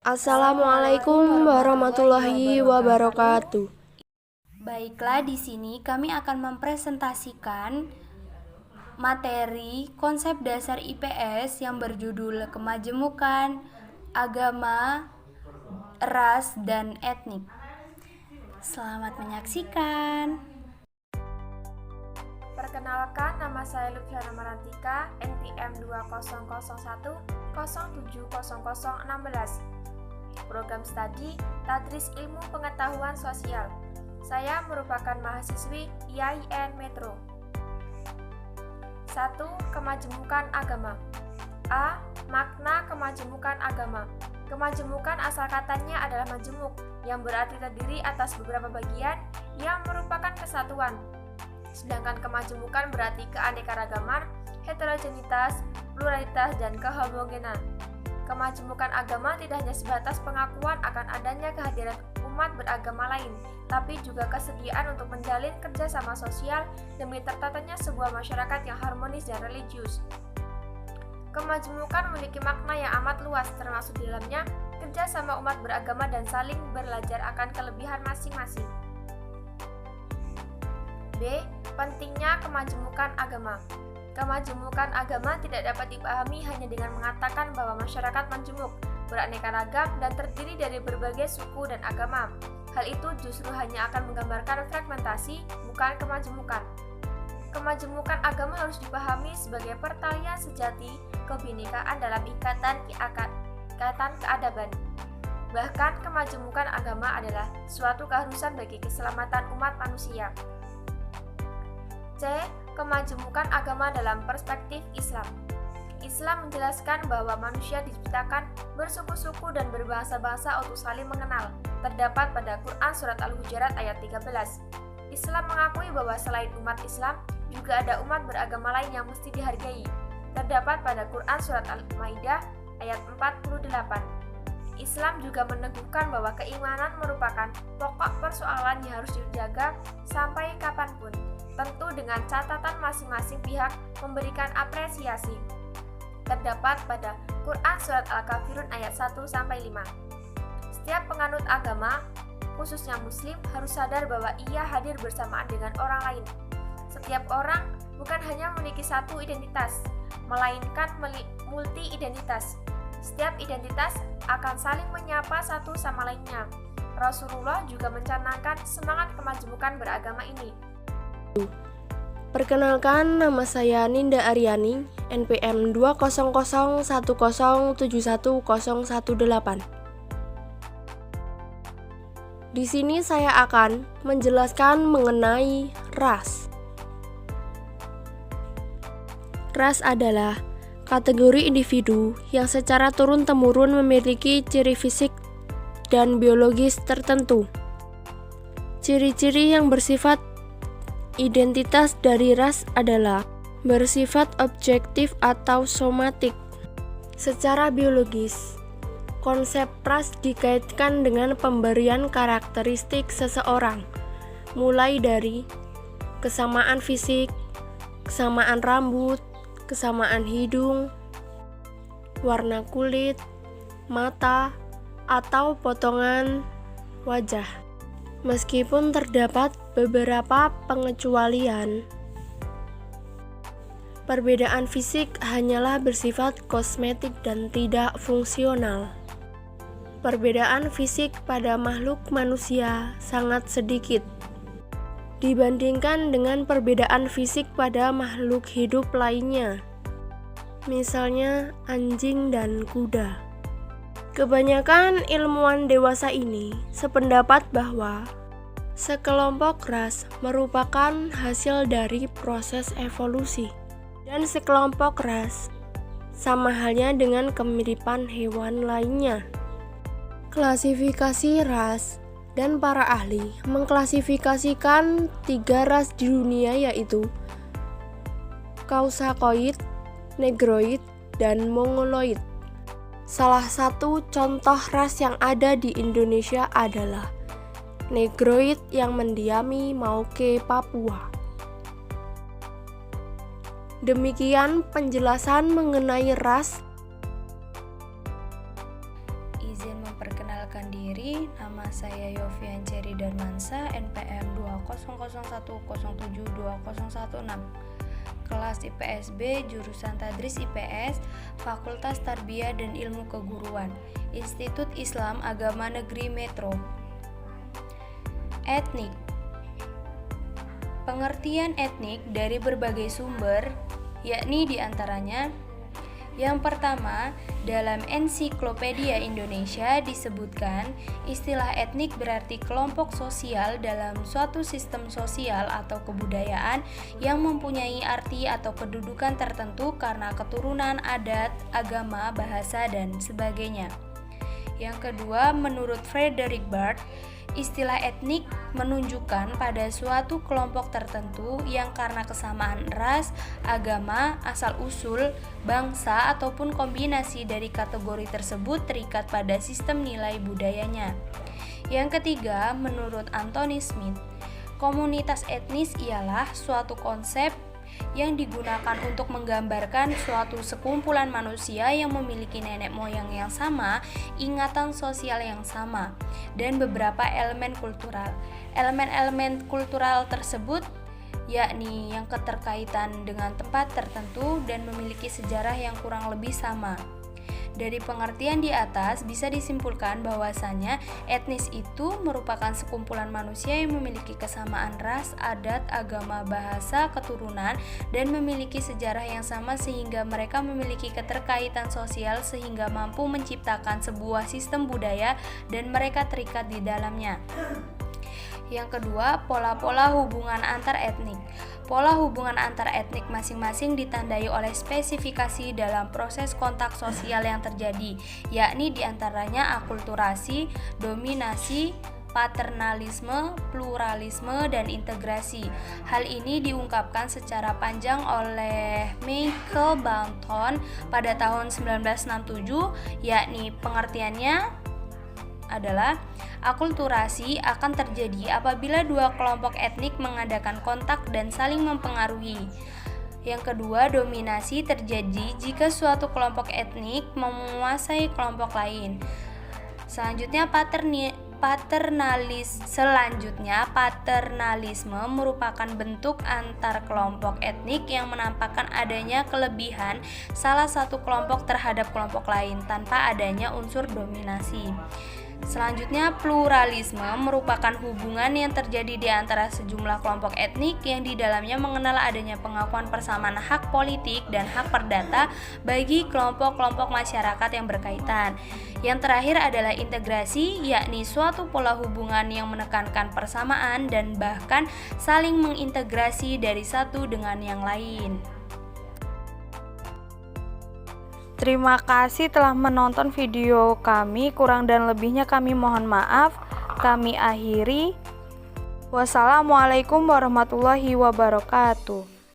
Assalamualaikum warahmatullahi wabarakatuh. Baiklah, di sini kami akan mempresentasikan materi konsep dasar IPS yang berjudul Kemajemukan Agama, Ras, dan Etnik. Selamat menyaksikan. Perkenalkan, nama saya Lutfiana Marantika, NPM 2001070016. Program studi Tadris Ilmu Pengetahuan Sosial. Saya merupakan mahasiswi IAIN Metro. 1. Kemajemukan agama. A. Makna kemajemukan agama. Kemajemukan asal katanya adalah majemuk, yang berarti terdiri atas beberapa bagian yang merupakan kesatuan. Sedangkan kemajemukan berarti keanekaragaman, heterogenitas, pluralitas, dan kehomogenan. Kemajemukan agama tidak hanya sebatas pengakuan akan adanya kehadiran umat beragama lain, tapi juga kesediaan untuk menjalin kerjasama sosial demi tertatanya sebuah masyarakat yang harmonis dan religius. Kemajemukan memiliki makna yang amat luas, termasuk di dalamnya kerjasama umat beragama dan saling belajar akan kelebihan masing-masing. B. Pentingnya kemajemukan agama. Kemajemukan agama tidak dapat dipahami hanya dengan mengatakan bahwa masyarakat majemuk, beraneka ragam, dan terdiri dari berbagai suku dan agama. Hal itu justru hanya akan menggambarkan fragmentasi, bukan kemajemukan. Kemajemukan agama harus dipahami sebagai pertalian sejati kebinekaan dalam ikatan keadaban. Bahkan kemajemukan agama adalah suatu keharusan bagi keselamatan umat manusia. C. Kemajemukan agama dalam perspektif Islam. Islam menjelaskan bahwa manusia diciptakan bersuku-suku dan berbangsa-bangsa untuk saling mengenal. Terdapat pada Quran Surat Al-Hujurat ayat 13. Islam mengakui bahwa selain umat Islam, juga ada umat beragama lain yang mesti dihargai. Terdapat pada Quran Surat Al-Maidah ayat 48. Islam juga meneguhkan bahwa keimanan merupakan pokok persoalan yang harus dijaga sampai kapanpun, tentu dengan catatan masing-masing pihak memberikan apresiasi. Terdapat pada Quran Surat Al-Kafirun ayat 1-5. Setiap penganut agama, khususnya muslim, harus sadar bahwa ia hadir bersamaan dengan orang lain. Setiap orang bukan hanya memiliki satu identitas, melainkan multi-identitas. Setiap identitas akan saling menyapa satu sama lainnya. Rasulullah juga mencanangkan semangat kemajemukan beragama ini. Perkenalkan, nama saya Ninda Aryani, NPM 20010710118. Di sini saya akan menjelaskan mengenai ras. Ras adalah kategori individu yang secara turun-temurun memiliki ciri fisik dan biologis tertentu. Ciri-ciri yang bersifat identitas dari ras adalah bersifat objektif atau somatik. Secara biologis, konsep ras dikaitkan dengan pemberian karakteristik seseorang, mulai dari kesamaan fisik, kesamaan rambut, kesamaan hidung, warna kulit, mata, atau potongan wajah. Meskipun terdapat beberapa pengecualian, perbedaan fisik hanyalah bersifat kosmetik dan tidak fungsional. Perbedaan fisik pada makhluk manusia sangat sedikit dibandingkan dengan perbedaan fisik pada makhluk hidup lainnya, misalnya anjing dan kuda. Kebanyakan ilmuwan dewasa ini sependapat bahwa sekelompok ras merupakan hasil dari proses evolusi, dan sekelompok ras sama halnya dengan kemiripan hewan lainnya. Klasifikasi ras dan para ahli mengklasifikasikan 3 ras di dunia, yaitu Caucasoid, Negroid, dan Mongoloid. Salah satu contoh ras yang ada di Indonesia adalah Negroid yang mendiami Maoke, Papua. Demikian penjelasan mengenai ras. Izin memperkenalkan diri, nama saya Yofian Cherry Darmansa, NPM 20010720116. Kelas IPSB, jurusan Tadris IPS, Fakultas Tarbiyah dan Ilmu Keguruan, Institut Islam Agama Negeri Metro. Etnik. Pengertian etnik dari berbagai sumber, yakni diantaranya: yang pertama, dalam Ensiklopedia Indonesia disebutkan, istilah etnik berarti kelompok sosial dalam suatu sistem sosial atau kebudayaan yang mempunyai arti atau kedudukan tertentu karena keturunan, adat, agama, bahasa, dan sebagainya. Yang kedua, menurut Frederick Barth, istilah etnik menunjukkan pada suatu kelompok tertentu yang karena kesamaan ras, agama, asal-usul, bangsa, ataupun kombinasi dari kategori tersebut terikat pada sistem nilai budayanya. Yang ketiga, menurut Anthony Smith, komunitas etnis ialah suatu konsep yang digunakan untuk menggambarkan suatu sekumpulan manusia yang memiliki nenek moyang yang sama, ingatan sosial yang sama, dan beberapa elemen kultural. Elemen-elemen kultural tersebut yakni yang keterkaitan dengan tempat tertentu dan memiliki sejarah yang kurang lebih sama. Dari pengertian di atas bisa disimpulkan bahwasanya etnis itu merupakan sekumpulan manusia yang memiliki kesamaan ras, adat, agama, bahasa, keturunan, dan memiliki sejarah yang sama sehingga mereka memiliki keterkaitan sosial sehingga mampu menciptakan sebuah sistem budaya dan mereka terikat di dalamnya. Yang kedua, pola-pola hubungan antar etnik. Pola hubungan antar etnik masing-masing ditandai oleh spesifikasi dalam proses kontak sosial yang terjadi, yakni diantaranya akulturasi, dominasi, paternalisme, pluralisme, dan integrasi. Hal ini diungkapkan secara panjang oleh Michael Banton pada tahun 1967, yakni pengertiannya adalah akulturasi akan terjadi apabila dua kelompok etnik mengadakan kontak dan saling mempengaruhi. Yang kedua, dominasi terjadi jika suatu kelompok etnik menguasai kelompok lain. Selanjutnya, paternalisme merupakan bentuk antar kelompok etnik yang menampakkan adanya kelebihan salah satu kelompok terhadap kelompok lain tanpa adanya unsur dominasi. Selanjutnya, pluralisme merupakan hubungan yang terjadi di antara sejumlah kelompok etnik yang di dalamnya mengenal adanya pengakuan persamaan hak politik dan hak perdata bagi kelompok-kelompok masyarakat yang berkaitan. Yang terakhir adalah integrasi, yakni suatu pola hubungan yang menekankan persamaan dan bahkan saling mengintegrasi dari satu dengan yang lain. Terima kasih telah menonton video kami, kurang dan lebihnya kami mohon maaf. Kami akhiri. Wassalamualaikum warahmatullahi wabarakatuh.